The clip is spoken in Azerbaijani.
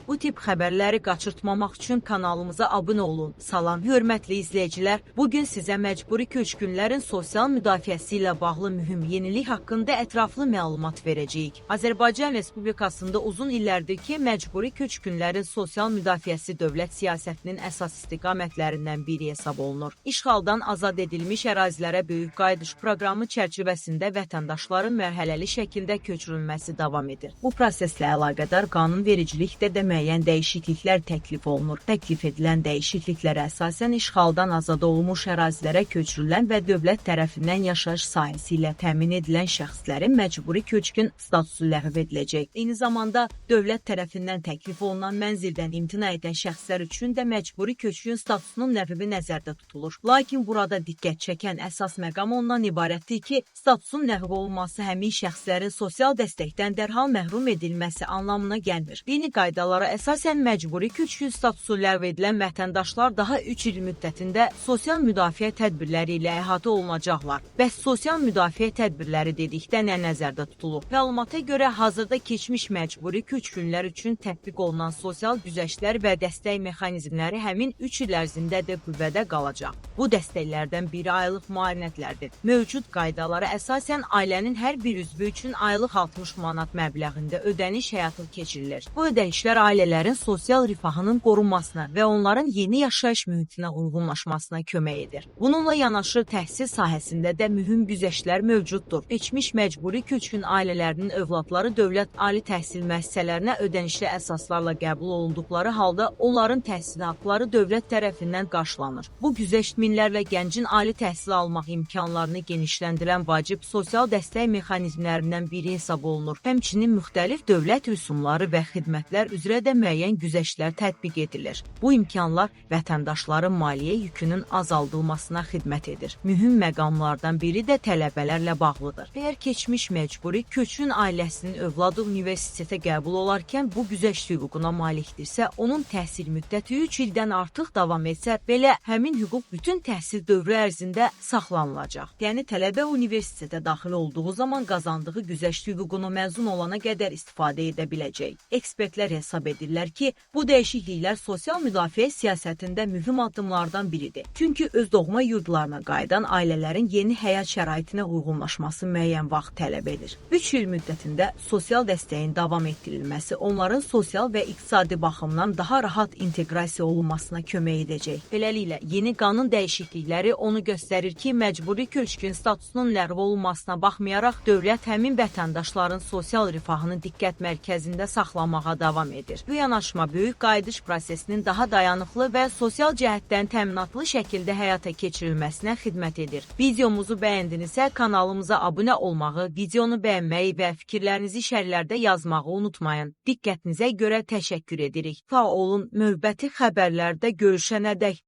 Bu tip xəbərləri qaçırtmamaq üçün kanalımıza abunə olun. Salam, hörmətli izləyicilər. Bugün sizə məcburi köçkünlərin sosial müdafiəsi ilə bağlı mühüm yenilik haqqında ətraflı məlumat verəcəyik. Azərbaycan Respublikasında uzun illərdir ki, məcburi köçkünlərin sosial müdafiəsi dövlət siyasətinin əsas istiqamətlərindən biri hesab olunur. İşğaldan azad edilmiş ərazilərə böyük qayıdış proqramı çərçivəsində vətəndaşların mərhələli şəkildə köçürülməsi davam edir. Bu proseslə əlaqədar qanunvericilikdə də müəyyən dəyişikliklər təklif olunur. Təklif edilən dəyişikliklərə əsasən işğaldan azad olunmuş ərazilərə köçürülən və dövlət tərəfindən yaşayış sahəsi ilə təmin edilən şəxslərin məcburi köçkün statusu ləğv ediləcək. Eyni zamanda dövlət tərəfindən təklif olunan mənzildən imtina edən şəxslər üçün də məcburi köçkün statusunun ləğvi nəzərdə tutulur. Lakin burada diqqət çəkən əsas məqam ondan ibarətdir ki, statusun ləğv olunması həmin şəxslərin sosial dəstəkdən dərhal məhrum edilməsi anlamına gəlmir. Yeni qaydalara əsasən məcburi köçkün statusu ləğv edilən vətəndaşlar daha 3 il müddətində sosial müdafiə tədbirləri ilə əhatə olunacaqlar. Bəs sosial müdafiə tədbirləri dedikdə nə nəzərdə tutulur? Məlumata görə hazırda keçmiş məcburi köçkünlər üçün tətbiq olunan sosial güzəştlər və dəstək mexanizmləri həmin 3 il ərzində də qüvvədə qalacaq. Bu dəstəklərdən biri aylıq müayinətlərdir. Mövcud qaydalara əsasən ailənin hər bir üzvü üçün aylıq 60 manat məbləğində ödəniş həyata keçirilir. Bu ödənişlər ailələrin sosial rifahının qorunmasına və onların yeni yaşayış mühitinə uyğunlaşmasına kömək edir. Bununla yanaşı təhsil sahəsində də mühüm güzəştlər mövcuddur. Keçmiş məcburi köçkün ailələrinin övladları dövlət ali təhsil müəssisələrinə ödənişli əsaslarla qəbul olunduqları halda onların təhsil haqqları dövlət tərəfindən qarşılanır. Bu güzəşt minlərlə gəncin ali təhsil almaq imkanlarını genişləndirən vacib sosial dəstək mexanizmlərindən biri hesab olunur. Həmçinin müxtəlif dövlət rüsumları və xidmətlər üzrə də müəyyən güzəştlər tətbiq edilir. Bu imkanlar vətəndaşların maliyyə yükünün azaldılmasına xidmət edir. Mühüm məqamlardan biri də tələbələrlə bağlıdır. Əgər keçmiş məcburi köçkün ailəsinin övladı universitetə qəbul olarkən bu güzəşt hüququna malikdirsə, onun təhsil müddəti 3 ildən artıq davam etsə, belə həmin hüquq bütün təhsil dövrü ərzində saxlanılacaq. Yəni tələbə universitetə daxil olduğu zaman qazandığı güzəşt hüququnu məzun olana qədər istifadə edə biləcək. Ekspertlər hesab edirlər ki, bu dəyişikliklər sosial müdafiə siyasətində mühüm addımlardan biridir. Çünki öz doğma yurdlarına qayıdan ailələrin yeni həyat şəraitinə uyğunlaşması müəyyən vaxt tələb edir. 3 il müddətində sosial dəstəyin davam etdirilməsi onların sosial və iqtisadi baxımdan daha rahat inteqrasiya olunmasına kömək edəcək. Beləliklə, yeni qanun dəyişiklikləri onu göstərir ki, məcburi köçkün statusunun ləğv olunmasına baxmayaraq, dövlət həmin vətəndaşların sosial rifahını diqqət mərkəzində saxlamağa davam edir. Bu yanaşma böyük qayıdış prosesinin daha dayanıqlı və sosial cəhətdən təminatlı şəkildə həyata keçirilməsinə xidmət edir. Videomuzu bəyəndinizsə kanalımıza abunə olmağı, videonu bəyənməyi və fikirlərinizi şərhlərdə yazmağı unutmayın. Diqqətinizə görə təşəkkür edirik. Sağ olun, növbəti xəbərlərdə görüşənədək.